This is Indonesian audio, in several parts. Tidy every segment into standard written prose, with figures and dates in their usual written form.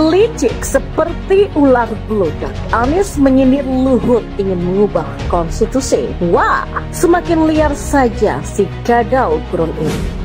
Licik seperti ular beludak, Anies menyindir Luhut ingin mengubah konstitusi. Wah, semakin liar saja si kadal burung ini.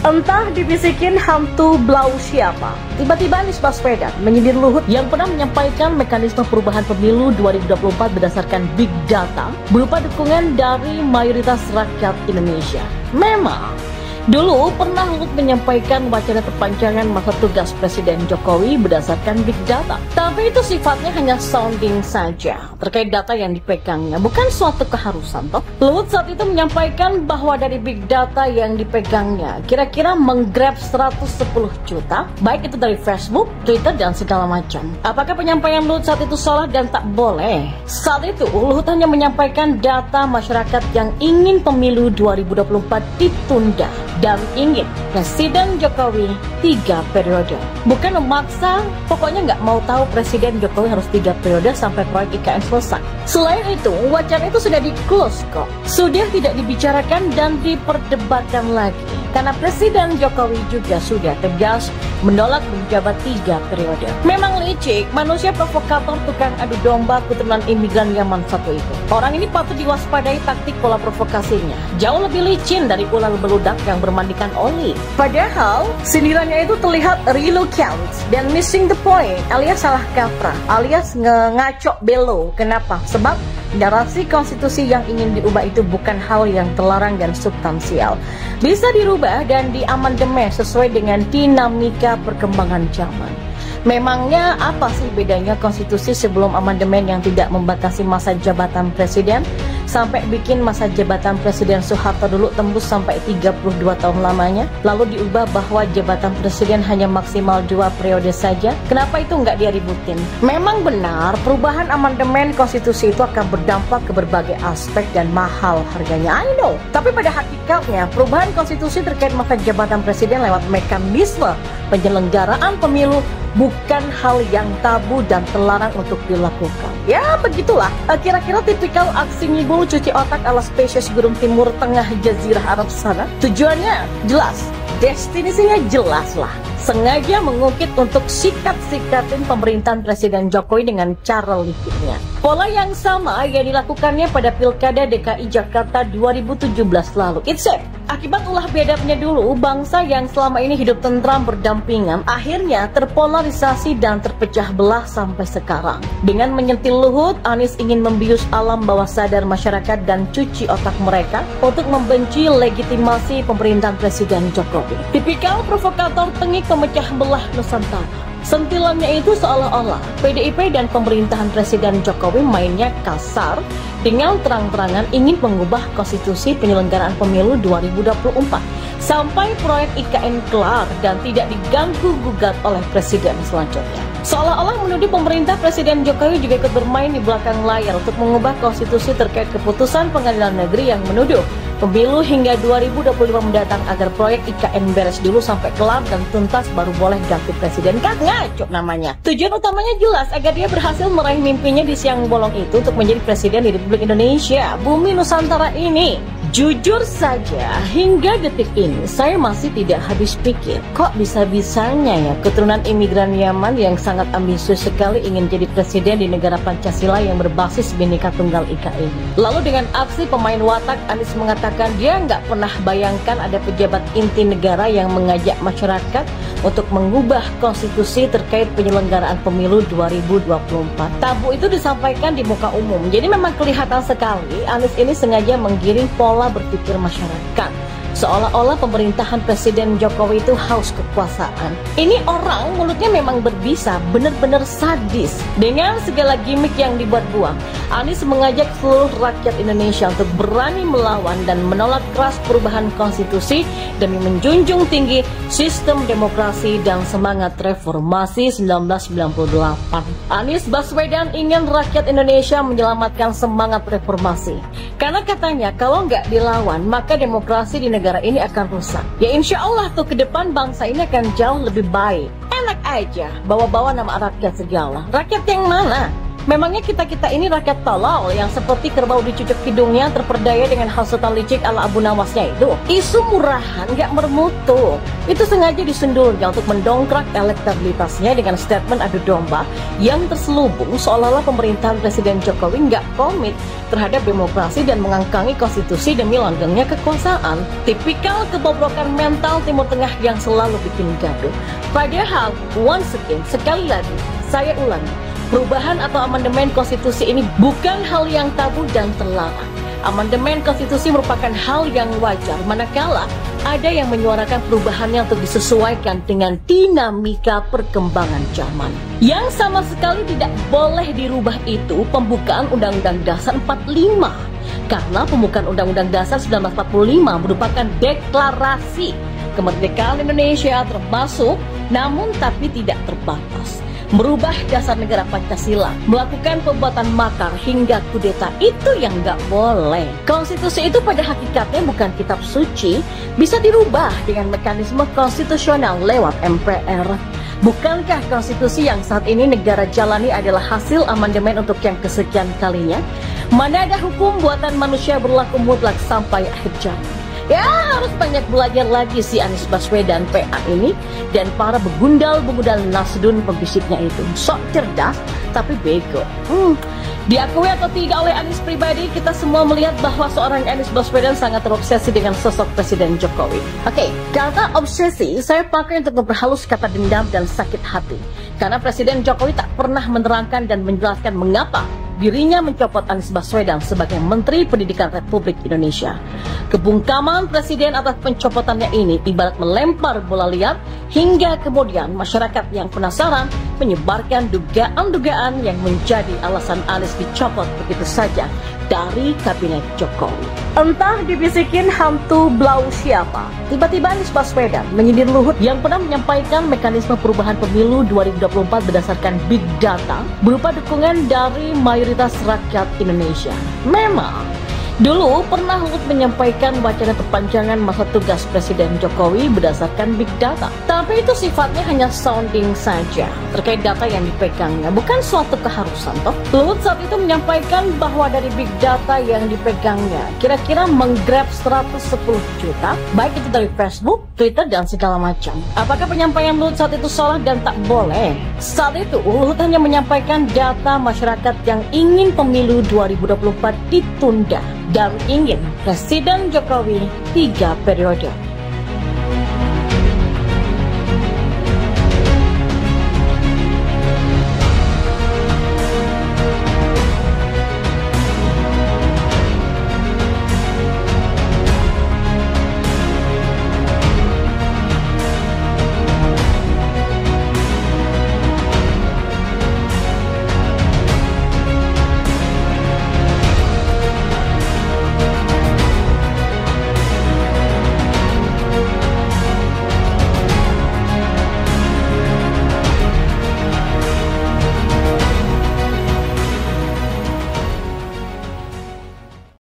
Entah dibisikin hantu blau siapa, tiba-tiba Anies Baswedan menyindir Luhut yang pernah menyampaikan mekanisme perubahan pemilu 2024 berdasarkan big data berupa dukungan dari mayoritas rakyat Indonesia. Memang dulu pernah Luhut menyampaikan wacana perpanjangan masa tugas Presiden Jokowi berdasarkan big data. Tapi itu sifatnya hanya sounding saja terkait data yang dipegangnya, bukan suatu keharusan toh. Luhut saat itu menyampaikan bahwa dari big data yang dipegangnya kira-kira menggrab 110 juta, baik itu dari Facebook, Twitter, dan segala macam. Apakah penyampaian Luhut saat itu salah dan tak boleh? Saat itu Luhut hanya menyampaikan data masyarakat yang ingin pemilu 2024 ditunda dan ingin Presiden Jokowi 3 periode. Bukan memaksa, pokoknya nggak mau tahu Presiden Jokowi harus 3 periode sampai proyek IKN selesai. Selain itu, wacana itu sudah di-close kok. Sudah tidak dibicarakan dan diperdebatkan lagi. Karena Presiden Jokowi juga sudah tegas menolak menjabat 3 periode. Memang licik, manusia provokator tukang adu domba keturunan imigran Yaman satu itu. Orang ini patut diwaspadai taktik pola provokasinya. Jauh lebih licin dari ular beludak yang bermandikan oli. Padahal, sindirannya itu terlihat reluctant dan missing the point, alias salah kaprah, alias ngaco belo. Kenapa? Sebab narasi konstitusi yang ingin diubah itu bukan hal yang terlarang dan substansial. Bisa dirubah dan diamandemen sesuai dengan dinamika perkembangan zaman. Memangnya apa sih bedanya konstitusi sebelum amandemen yang tidak membatasi masa jabatan presiden sampai bikin masa jabatan Presiden Soeharto dulu tembus sampai 32 tahun lamanya, lalu diubah bahwa jabatan presiden hanya maksimal 2 periode saja? Kenapa itu nggak dia ributin? Memang benar perubahan amandemen konstitusi itu akan berdampak ke berbagai aspek dan mahal harganya, I know. Tapi pada hakikatnya perubahan konstitusi terkait masa jabatan presiden lewat mekanisme penyelenggaraan pemilu bukan hal yang tabu dan terlarang untuk dilakukan. Ya begitulah, kira-kira tipikal aksi ngibul cuci otak ala spesies Gurun Timur Tengah Jazirah Arab sana. Tujuannya jelas, destinasinya jelas lah. Sengaja mengungkit untuk sikat-sikatin pemerintahan Presiden Jokowi dengan cara liciknya. Pola yang sama yang dilakukannya pada Pilkada DKI Jakarta 2017 lalu. It's it. Akibat ulah biadabnya dulu, bangsa yang selama ini hidup tentram berdampingan akhirnya terpolarisasi dan terpecah belah sampai sekarang. Dengan menyentil Luhut, Anies ingin membius alam bawah sadar masyarakat dan cuci otak mereka untuk membenci legitimasi pemerintahan Presiden Jokowi. Tipikal provokator tengik pemecah belah Nusantara. Sentilannya itu seolah-olah PDIP dan pemerintahan Presiden Jokowi mainnya kasar dengan terang-terangan ingin mengubah konstitusi penyelenggaraan pemilu 2024 sampai proyek IKN kelar dan tidak diganggu-gugat oleh Presiden selanjutnya. Seolah-olah menuduh pemerintah Presiden Jokowi juga ikut bermain di belakang layar untuk mengubah konstitusi terkait keputusan pengadilan negeri yang menuduh pemilu hingga 2025 mendatang agar proyek IKN beres dulu sampai kelar dan tuntas baru boleh ganti presiden. Kan ngaco namanya. Tujuan utamanya jelas agar dia berhasil meraih mimpinya di siang bolong itu untuk menjadi presiden di Republik Indonesia, bumi Nusantara ini. Jujur saja, hingga detik ini saya masih tidak habis pikir kok bisa-bisanya ya keturunan imigran Yaman yang sangat ambisius sekali ingin jadi presiden di negara Pancasila yang berbasis Bhinneka Tunggal Ika ini. Lalu dengan aksi pemain watak, Anies mengatakan dia nggak pernah bayangkan ada pejabat inti negara yang mengajak masyarakat untuk mengubah konstitusi terkait penyelenggaraan pemilu 2024. Tabu itu disampaikan di muka umum, jadi memang kelihatan sekali Anies ini sengaja menggiring pola berpikir masyarakat. Seolah-olah pemerintahan Presiden Jokowi itu haus kekuasaan. Ini orang mulutnya memang berbisa, benar-benar sadis. Dengan segala gimmick yang dibuat-buat, Anies mengajak seluruh rakyat Indonesia untuk berani melawan dan menolak keras perubahan konstitusi demi menjunjung tinggi sistem demokrasi dan semangat reformasi 1998. Anies Baswedan ingin rakyat Indonesia menyelamatkan semangat reformasi Karena katanya kalau nggak dilawan, maka demokrasi di negara ini akan rusak. Ya insya Allah tuh ke depan bangsa ini akan jauh lebih baik. Enak aja bawa-bawa nama rakyat segala. Rakyat yang mana? Memangnya kita-kita ini rakyat tolol yang seperti kerbau dicucuk hidungnya terperdaya dengan hasutan licik ala Abu Nawasnya itu. Isu murahan gak bermutu. Itu sengaja disundulnya untuk mendongkrak elektabilitasnya dengan statement adu domba yang terselubung seolah-olah pemerintahan Presiden Jokowi gak komit terhadap demokrasi dan mengangkangi konstitusi demi langgengnya kekuasaan. Tipikal kebobrokan mental Timur Tengah yang selalu bikin gaduh. Padahal, once again, sekali lagi, saya ulangi, perubahan atau amandemen konstitusi ini bukan hal yang tabu dan terlarang. Amandemen konstitusi merupakan hal yang wajar manakala ada yang menyuarakan perubahannya untuk disesuaikan dengan dinamika perkembangan zaman. Yang sama sekali tidak boleh dirubah itu pembukaan Undang-Undang Dasar 45. Karena pembukaan Undang-Undang Dasar 1945 merupakan deklarasi kemerdekaan Indonesia termasuk, namun tapi tidak terbatas. Merubah dasar negara Pancasila, melakukan pembuatan makar hingga kudeta, itu yang nggak boleh. Konstitusi itu pada hakikatnya bukan kitab suci, bisa dirubah dengan mekanisme konstitusional lewat MPR. Bukankah konstitusi yang saat ini negara jalani adalah hasil amandemen untuk yang kesekian kalinya? Mana ada hukum buatan manusia berlaku mutlak sampai akhir zaman. Ya harus banyak belajar lagi si Anies Baswedan PA ini dan para begundal-begundal Nasdun pembisiknya itu. Sok cerdas tapi bego. Diakui atau tidak oleh Anies pribadi, kita semua melihat bahwa seorang Anies Baswedan sangat terobsesi dengan sosok Presiden Jokowi. Oke, kata obsesi saya pakai untuk memperhalus kata dendam dan sakit hati. Karena Presiden Jokowi tak pernah menerangkan dan menjelaskan mengapa dirinya mencopot Anies Baswedan sebagai Menteri Pendidikan Republik Indonesia. Kebungkaman Presiden atas pencopotannya ini ibarat melempar bola liar hingga kemudian masyarakat yang penasaran menyebarkan dugaan-dugaan yang menjadi alasan Anies dicopot begitu saja dari kabinet Jokowi. Entah dibisikin hantu blau siapa, tiba-tiba Anies Baswedan menyindir Luhut yang pernah menyampaikan mekanisme perubahan pemilu 2024 berdasarkan big data berupa dukungan dari mayoritas rakyat Indonesia. Memang dulu pernah Luhut menyampaikan wacana perpanjangan masa tugas Presiden Jokowi berdasarkan big data. Tapi itu sifatnya hanya sounding saja terkait data yang dipegangnya, bukan suatu keharusan toh. Luhut saat itu menyampaikan bahwa dari big data yang dipegangnya kira-kira menggrab 110 juta, baik itu dari Facebook, Twitter, dan segala macam. Apakah penyampaian Luhut saat itu salah dan tak boleh? Saat itu Luhut hanya menyampaikan data masyarakat yang ingin pemilu 2024 ditunda dan ingin Presiden Jokowi 3 periode.